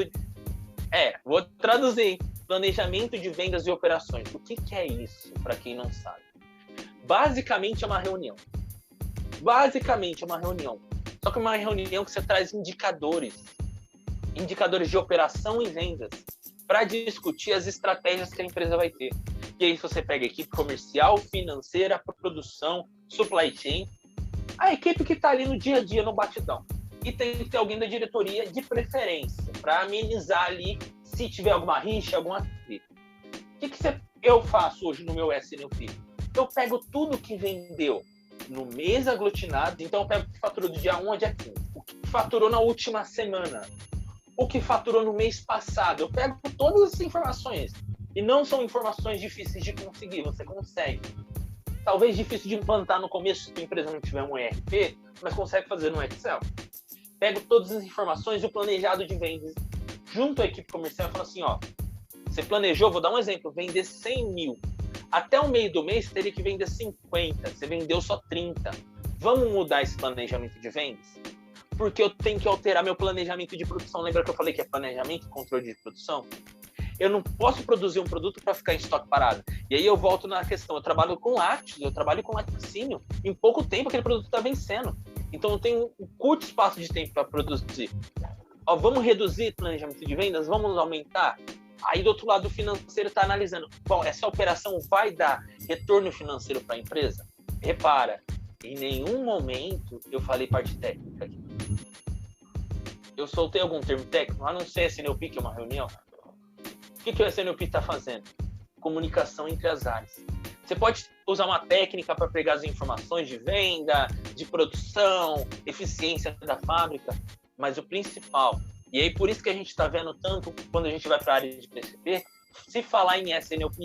vou traduzir. Planejamento de vendas e operações. O que é isso, para quem não sabe? Basicamente é uma reunião. Só que é uma reunião que você traz indicadores de operação e vendas, para discutir as estratégias que a empresa vai ter. E aí você pega a equipe comercial, financeira, produção, supply chain, a equipe que está ali no dia a dia, no batidão. E tem que ter alguém da diretoria de preferência, para amenizar ali, se tiver alguma rixa, alguma treta. O que eu faço hoje no meu SNOP? Eu pego tudo que vendeu no mês aglutinado, então eu pego o que faturou do dia 1 ao dia 15, o que faturou na última semana, o que faturou no mês passado. Eu pego todas essas informações. E não são informações difíceis de conseguir, você consegue. Talvez difícil de implantar no começo, se a empresa não tiver um ERP, mas consegue fazer no Excel. Pego todas as informações e o planejado de vendas junto à equipe comercial e falo assim, ó, você planejou, vou dar um exemplo, vender 100 mil. Até o meio do mês teria que vender 50, você vendeu só 30. Vamos mudar esse planejamento de vendas? Porque eu tenho que alterar meu planejamento de produção. Lembra que eu falei que é planejamento e controle de produção? Eu não posso produzir um produto para ficar em estoque parado. E aí eu volto na questão, eu trabalho com lácteos, eu trabalho com laticínio. Em pouco tempo aquele produto está vencendo. Então eu tenho um curto espaço de tempo para produzir. Ó, vamos reduzir o planejamento de vendas? Vamos aumentar? Aí do outro lado o financeiro está analisando. Bom, essa operação vai dar retorno financeiro para a empresa? Repara, em nenhum momento eu falei parte técnica aqui. Eu soltei algum termo técnico, a não ser SNOP, que é uma reunião. O que o SNOP está fazendo? Comunicação entre as áreas. Você pode usar uma técnica para pegar as informações de venda, de produção, eficiência da fábrica, mas o principal, e aí por isso que a gente está vendo tanto quando a gente vai para a área de PCP, se falar em SNOP,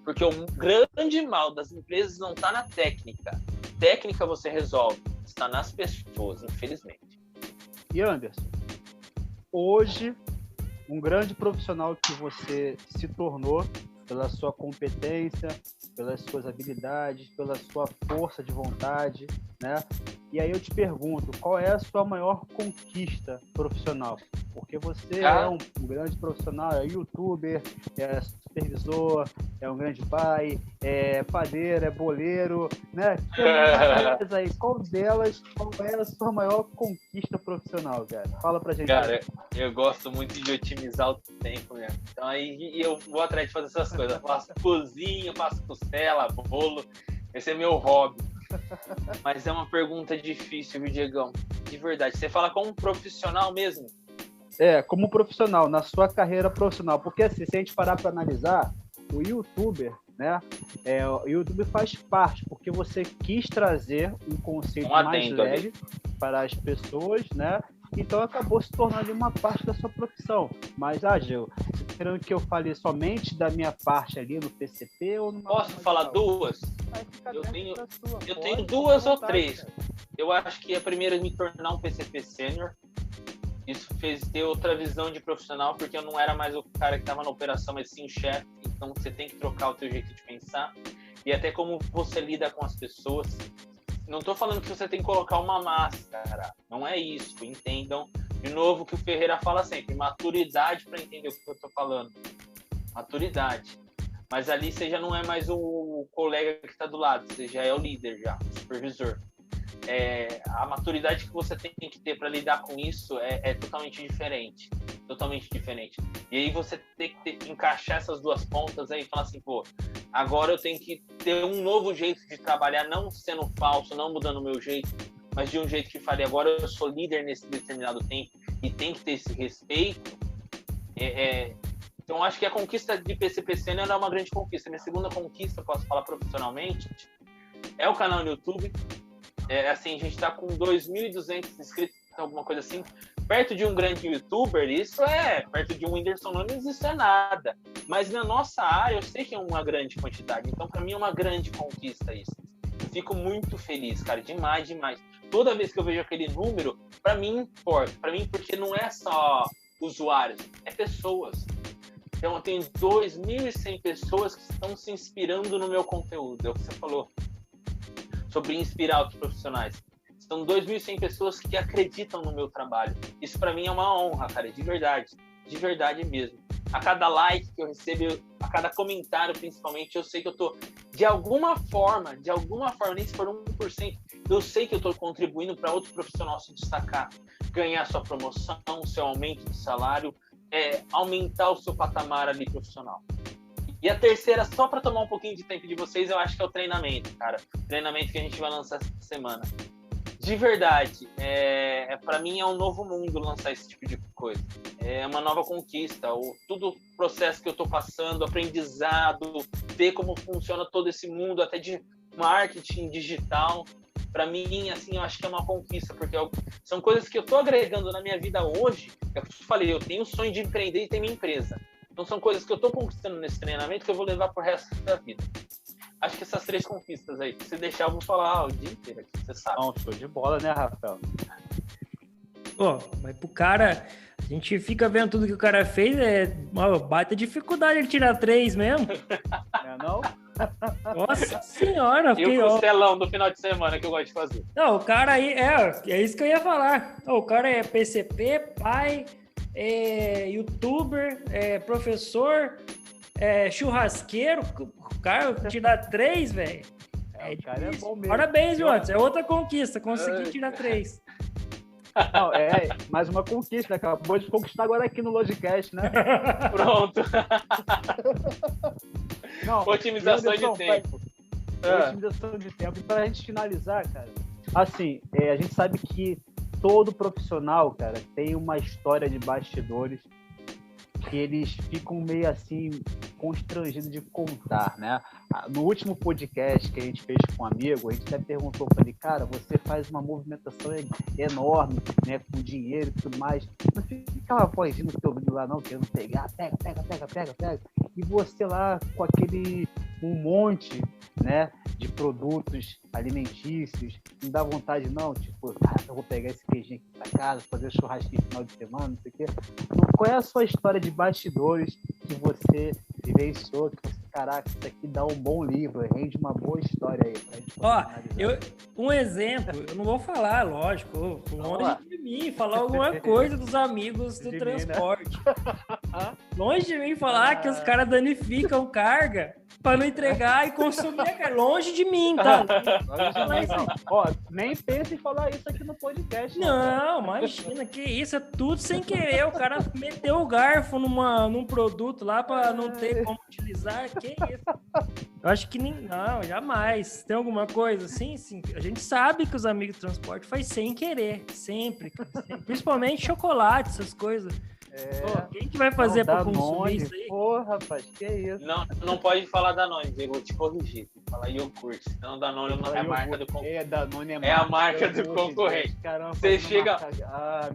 porque o grande mal das empresas não está na técnica. Técnica você resolve, está nas pessoas, infelizmente. E Anderson, hoje, um grande profissional que você se tornou pela sua competência, pelas suas habilidades, pela sua força de vontade, né? E aí eu te pergunto, qual é a sua maior conquista profissional? Porque você é um grande profissional, é youtuber, é supervisor, é um grande pai, é padeiro, é boleiro, né? Aí, qual é a sua maior conquista profissional, cara? Fala pra gente. Cara, eu gosto muito de otimizar o tempo mesmo. Então aí eu vou atrás de fazer essas coisas. Eu faço cozinha, faço costela, bolo. Esse é meu hobby. Mas é uma pergunta difícil, viu, Diegão? De verdade. Você fala como profissional mesmo? Como profissional, na sua carreira profissional. Porque assim, se a gente parar para analisar, o youtuber, né? O YouTube faz parte, porque você quis trazer um conceito mais leve para as pessoas, né? Então acabou se tornando uma parte da sua profissão. Mas, Gil, você tá querendo que eu fale somente da minha parte ali no PCP ou numa... Posso falar duas? Eu tenho duas ou três. Cara. Eu acho que a primeira é me tornar um PCP sênior. Isso fez ter outra visão de profissional, porque eu não era mais o cara que estava na operação, mas sim o chefe. Então você tem que trocar o teu jeito de pensar. E até como você lida com as pessoas. Não estou falando que você tem que colocar uma máscara. Não é isso. Entendam. De novo, o que o Ferreira fala sempre. Maturidade para entender o que eu estou falando. Maturidade. Mas ali você já não é mais o colega que está do lado. Você já é o líder, já. O supervisor. A maturidade que você tem que ter para lidar com isso é totalmente diferente. Totalmente diferente. E aí você tem que encaixar essas duas pontas aí e falar assim, pô, agora eu tenho que ter um novo jeito de trabalhar, não sendo falso, não mudando o meu jeito, mas de um jeito que fale, agora eu sou líder nesse determinado tempo e tem que ter esse respeito. Então acho que a conquista de PCP Sênior é uma grande conquista. Minha segunda conquista, posso falar profissionalmente, é o canal no YouTube. Assim, a gente está com 2.200 inscritos, alguma coisa assim, perto de um grande youtuber, isso perto de um Whindersson Nunes, isso é nada. Mas na nossa área, eu sei que é uma grande quantidade, então para mim é uma grande conquista isso. Eu fico muito feliz, cara, demais, demais. Toda vez que eu vejo aquele número, para mim importa, para mim, porque não é só usuários, é pessoas. Então eu tenho 2.100 pessoas que estão se inspirando no meu conteúdo, é o que você falou. Sobre inspirar outros profissionais. São 2.100 pessoas que acreditam no meu trabalho. Isso para mim é uma honra, cara, de verdade mesmo. a cada like que eu recebo, a cada comentário, principalmente, eu sei que eu tô, de alguma forma, nem se for 1%, eu sei que eu tô contribuindo para outro profissional se destacar, ganhar sua promoção, seu aumento de salário, aumentar o seu patamar ali profissional. E a terceira, só para tomar um pouquinho de tempo de vocês, eu acho que é o treinamento, cara. O treinamento que a gente vai lançar essa semana. De verdade, para mim é um novo mundo lançar esse tipo de coisa. É uma nova conquista. Todo o processo que eu estou passando, aprendizado, ver como funciona todo esse mundo, até de marketing digital. Para mim, assim, eu acho que é uma conquista, porque são coisas que eu estou agregando na minha vida hoje. É o que eu te falei, eu tenho o sonho de empreender e ter minha empresa. Então são coisas que eu estou conquistando nesse treinamento que eu vou levar pro resto da vida. Acho que essas 3 conquistas aí, se deixar, eu vou falar o dia inteiro aqui, você sabe. Não, show de bola, né, Rafael? Mas pro cara, a gente fica vendo tudo que o cara fez, é uma baita dificuldade ele tirar 3 mesmo. Não? Nossa senhora. E o costelão do final de semana que eu gosto de fazer. Não, o cara aí, é isso que eu ia falar. O cara é PCP, pai, youtuber, professor, churrasqueiro. O cara tirar 3, velho. O cara é bom mesmo. Parabéns, Jones. É outra conquista. Consegui tirar 3. Não, mais uma conquista. Acabou de conquistar agora aqui no Logicast, né? Pronto. Não, otimização de tempo. Otimização de tempo. E para a gente finalizar, cara, assim, a gente sabe que todo profissional, cara, tem uma história de bastidores que eles ficam meio assim constrangidos de contar, né? No último podcast que a gente fez com um amigo, a gente até perguntou para ele, cara, você faz uma movimentação enorme, né, com dinheiro e tudo mais, não fica aquela vozinha no teu ouvido lá não, querendo pegar, pega, e você lá com um monte, né, de produtos alimentícios, não dá vontade não, tipo, eu vou pegar esse queijinho aqui pra casa, fazer churrasquinho no final de semana, não sei o quê. Então, qual é a sua história de bastidores que você vivenciou, que você, caraca, isso aqui dá um bom livro, rende uma boa história aí pra gente um exemplo, eu não vou falar, lógico, longe de mim, falar alguma coisa dos amigos do transporte. Né? Longe de mim falar que os caras danificam carga para não entregar e consumir a carga. Longe de mim, tá? Nem pense em falar isso aqui no podcast. Não, imagina, que isso, é tudo sem querer. O cara meteu o garfo num produto lá para não ter como utilizar, que isso? Eu acho que não, jamais. Tem alguma coisa assim? Sim. A gente sabe que os amigos do transporte faz sem querer, sempre. Principalmente chocolate, essas coisas. Quem que vai fazer para consumir isso aí? Porra, rapaz, que isso? Não pode falar Danone, eu vou te corrigir. Tem que falar iogurte, senão Danone não é a marca do concorrente. Danone é a marca do concorrente. Caramba, você chega...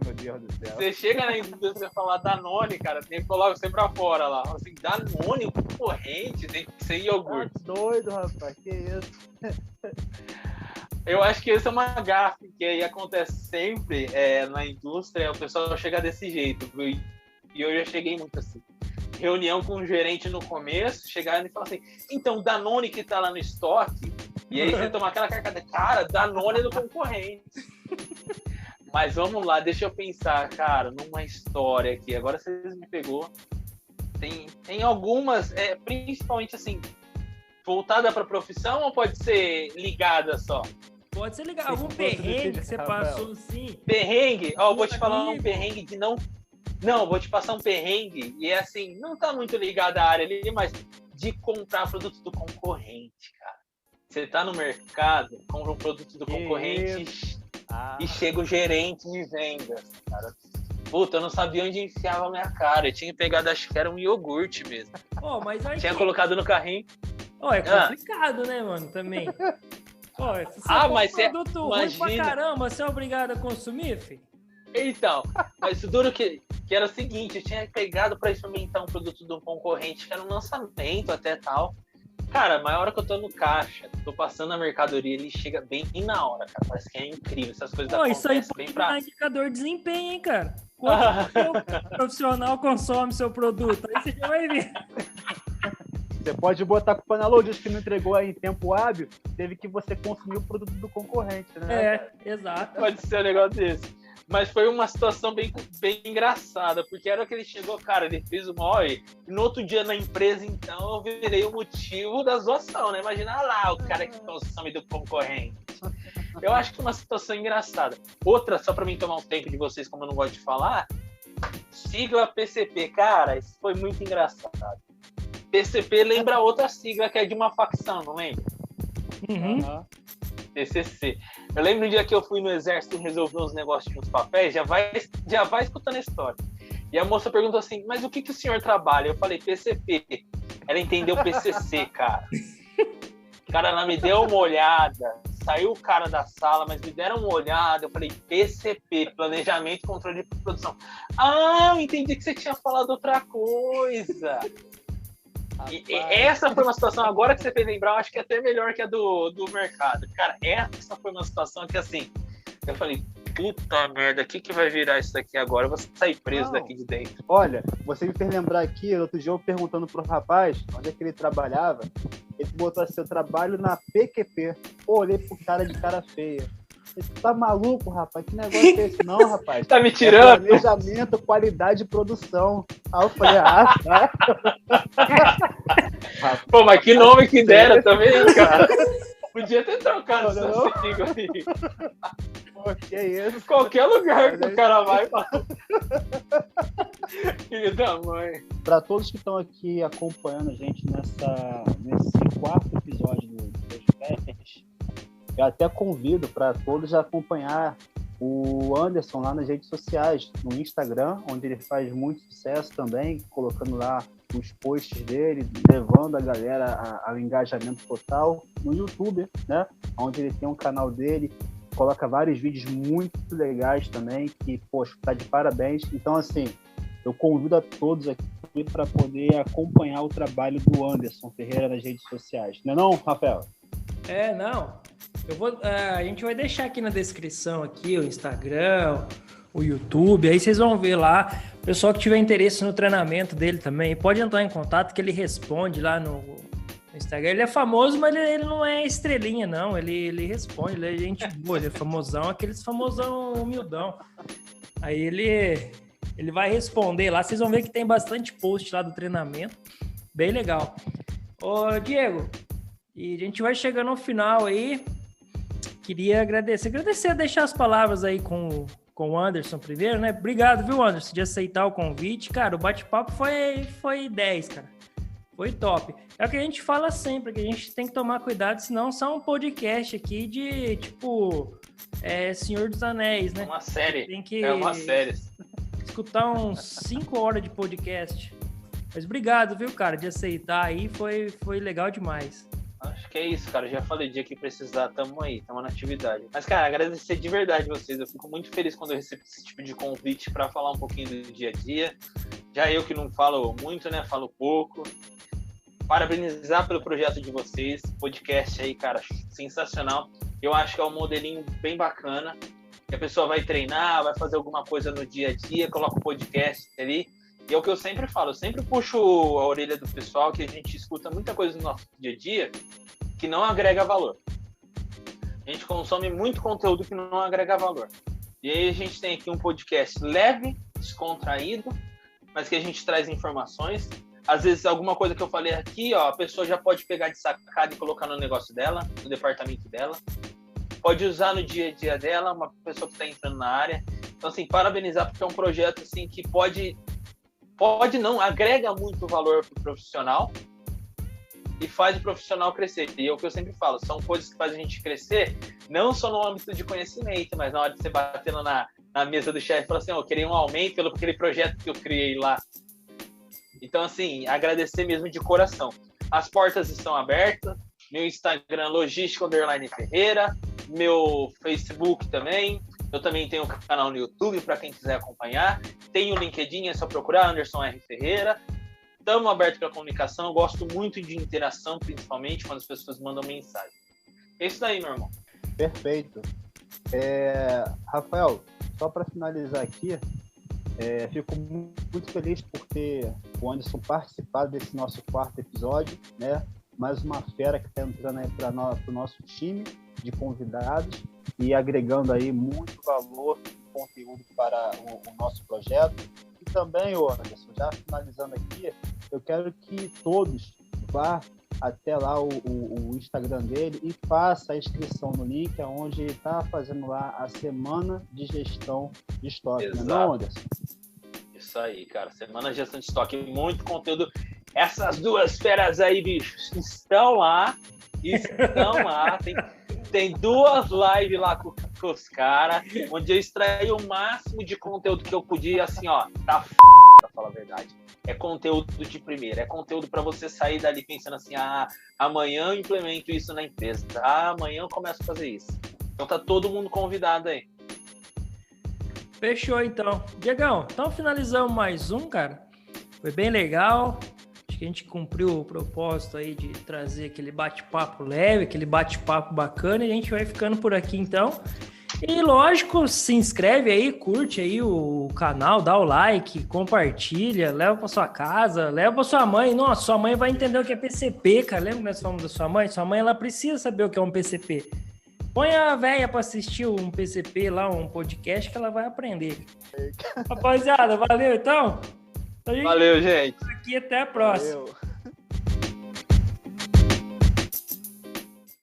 meu Deus do céu. Você chega na indústria e falar Danone, cara, tem que colocar você pra fora lá. Assim, Danone, concorrente, tem que ser iogurte. Tá doido, rapaz, que isso? Eu acho que esse é uma gafe que aí acontece sempre na indústria, o pessoal chega desse jeito. E eu já cheguei muito assim. Reunião com o gerente no começo, chegaram e falaram assim, então, Danone que tá lá no estoque, e aí você toma aquela carcada, cara, Danone é do concorrente. Mas vamos lá, deixa eu pensar, cara, numa história aqui. Agora vocês me pegou. Tem algumas, principalmente assim, voltada para profissão ou pode ser ligada só? Pode ser ligado. Algum perrengue que você passou assim? Perrengue? Eu vou te falar um perrengue de não... Não, vou te passar um perrengue. E é assim, não tá muito ligado à área ali, mas de comprar produto do concorrente, cara. Você tá no mercado, compra um produto do concorrente e chega o gerente de vendas, cara. Puta, eu não sabia onde enfiava a minha cara. Eu tinha pegado, acho que era um iogurte mesmo. Mas aí tinha colocado no carrinho. É complicado, né, mano, também. Se você mas um produto ruim pra caramba, você é obrigado a consumir, filho? Então, mas o duro que era o seguinte, eu tinha pegado pra experimentar um produto do concorrente, que era um lançamento até tal. Cara, a hora que eu tô no caixa, tô passando a mercadoria, ele chega bem na hora, cara. Parece que é incrível, essas coisas acontecem isso aí bem pode dar indicador de desempenho, hein, cara? Quanto profissional consome seu produto? Aí você já vai ver. Você pode botar a culpa na Logis que não entregou aí em tempo hábil, teve que você consumir o produto do concorrente, né? Exato. Pode ser um negócio desse. Mas foi uma situação bem engraçada, porque era que ele chegou, cara, ele fez o maior e no outro dia na empresa, então, eu virei o motivo da zoação, né? Imagina lá o cara que consome do concorrente. Eu acho que foi uma situação engraçada. Outra, só pra mim tomar um tempo de vocês, como eu não gosto de falar, sigla PCP, cara, isso foi muito engraçado. PCP lembra outra sigla que é de uma facção, não lembra? Uhum. PCC. Eu lembro um dia que eu fui no exército resolver uns negócios de uns papéis, já vai escutando a história. E a moça perguntou assim, mas o que o senhor trabalha? Eu falei, PCP. Ela entendeu PCC, cara. Cara, ela me deu uma olhada, saiu o cara da sala, mas me deram uma olhada, eu falei, PCP, Planejamento e Controle de Produção. Ah, eu entendi que você tinha falado outra coisa. E essa foi uma situação, agora que você fez lembrar, eu acho que é até melhor que a do mercado. Cara, essa foi uma situação que, assim, eu falei, puta merda, o que vai virar isso daqui agora? Eu vou sair preso daqui de dentro. Olha, você me fez lembrar aqui, outro dia eu perguntando pro rapaz onde é que ele trabalhava, ele botou assim, eu trabalho na PQP. Pô, olhei pro cara de cara feia. Você tá maluco, rapaz? Que negócio é esse? Não, rapaz. Tá me tirando? É planejamento, qualidade e produção. Aí eu falei, tá. Pô, mas que nome que deram também, cara. Podia ter trocado essa sigla aí. Pô, que isso? Qualquer lugar que o cara vai. Filho da mãe. Para todos que estão aqui acompanhando a gente nesse 4º episódio do podcast, eu até convido para todos a acompanhar o Anderson lá nas redes sociais, no Instagram, onde ele faz muito sucesso também, colocando lá os posts dele, levando a galera ao engajamento total. No YouTube, né, onde ele tem um canal dele, coloca vários vídeos muito legais também, que, poxa, tá de parabéns. Então, assim, eu convido a todos aqui para poder acompanhar o trabalho do Anderson Ferreira nas redes sociais. Não é não, Rafael? Não. A gente vai deixar aqui na descrição aqui, o Instagram, o YouTube, aí vocês vão ver lá. O pessoal que tiver interesse no treinamento dele também, pode entrar em contato que ele responde lá no Instagram. Ele é famoso, mas ele não é estrelinha, não. Ele responde, ele é gente boa, ele é famosão, aqueles famosão humildão. Aí ele vai responder lá, vocês vão ver que tem bastante post lá do treinamento, bem legal. Ô, Diego, e a gente vai chegando ao final aí, queria agradecer, deixar as palavras aí com o Anderson primeiro, né? Obrigado, viu, Anderson, de aceitar o convite. Cara, o bate-papo foi 10, cara. Foi top. É o que a gente fala sempre, que a gente tem que tomar cuidado, senão só um podcast aqui de, tipo, Senhor dos Anéis, né? Uma série. Tem que uma série. Escutar uns 5 horas de podcast. Mas obrigado, viu, cara, de aceitar aí, foi legal demais. Acho que é isso, cara. Já falei, dia que precisar, tamo aí, tamo na atividade. Mas, cara, agradecer de verdade vocês. Eu fico muito feliz quando eu recebo esse tipo de convite para falar um pouquinho do dia a dia. Já eu que não falo muito, né? Falo pouco. Parabenizar pelo projeto de vocês. Podcast aí, cara, sensacional. Eu acho que é um modelinho bem bacana. Que a pessoa vai treinar, vai fazer alguma coisa no dia a dia, coloca o podcast ali. E é o que eu sempre falo, eu sempre puxo a orelha do pessoal, que a gente escuta muita coisa no nosso dia a dia que não agrega valor. A gente consome muito conteúdo que não agrega valor. E aí a gente tem aqui um podcast leve, descontraído, mas que a gente traz informações. Às vezes alguma coisa que eu falei aqui, a pessoa já pode pegar de sacada e colocar no negócio dela, no departamento dela. Pode usar no dia a dia dela, uma pessoa que está entrando na área. Então, assim, parabenizar, porque é um projeto assim, que pode não, agrega muito valor para o profissional e faz o profissional crescer. E é o que eu sempre falo, são coisas que fazem a gente crescer, não só no âmbito de conhecimento, mas na hora de você batendo na mesa do chefe e falar assim, eu queria um aumento pelo aquele projeto que eu criei lá. Então, assim, agradecer mesmo de coração. As portas estão abertas, meu Instagram, Logística_Ferreira, meu Facebook também. Eu também tenho um canal no YouTube para quem quiser acompanhar. Tenho o LinkedIn, é só procurar Anderson R. Ferreira. Estamos abertos para comunicação. Eu gosto muito de interação, principalmente quando as pessoas mandam mensagem. É isso aí, meu irmão. Perfeito. Rafael, só para finalizar aqui, fico muito feliz por ter o Anderson participado desse nosso 4º episódio, né? Mais uma fera que está entrando aí para o nosso time de convidados e agregando aí muito valor conteúdo para o nosso projeto. E também, Anderson, já finalizando aqui, eu quero que todos vá até lá o Instagram dele e faça a inscrição no link, onde ele está fazendo lá a semana de gestão de estoque. Exato. Não, Anderson? Isso aí, cara. Semana de gestão de estoque, muito conteúdo. Essas duas feras aí, bichos, estão lá. Tem 2 lives lá com os caras, onde eu extraí o máximo de conteúdo que eu podia, assim, ó, pra falar a verdade. É conteúdo de primeira, é conteúdo para você sair dali pensando assim, amanhã eu implemento isso na empresa, amanhã eu começo a fazer isso. Então tá todo mundo convidado aí. Fechou, então. Diegão, então finalizamos mais um, cara. Foi bem legal. Acho que a gente cumpriu o propósito aí de trazer aquele bate-papo leve, aquele bate-papo bacana, e a gente vai ficando por aqui, então. E lógico, se inscreve aí, curte aí o canal, dá o like, compartilha, leva pra sua casa, leva pra sua mãe. Nossa, sua mãe vai entender o que é PCP, cara. Lembra que nós falamos da sua mãe? Sua mãe, ela precisa saber o que é um PCP. Põe a véia pra assistir um PCP lá, um podcast, que ela vai aprender. Rapaziada, valeu então? Valeu, gente. Aqui, até a próxima. Valeu.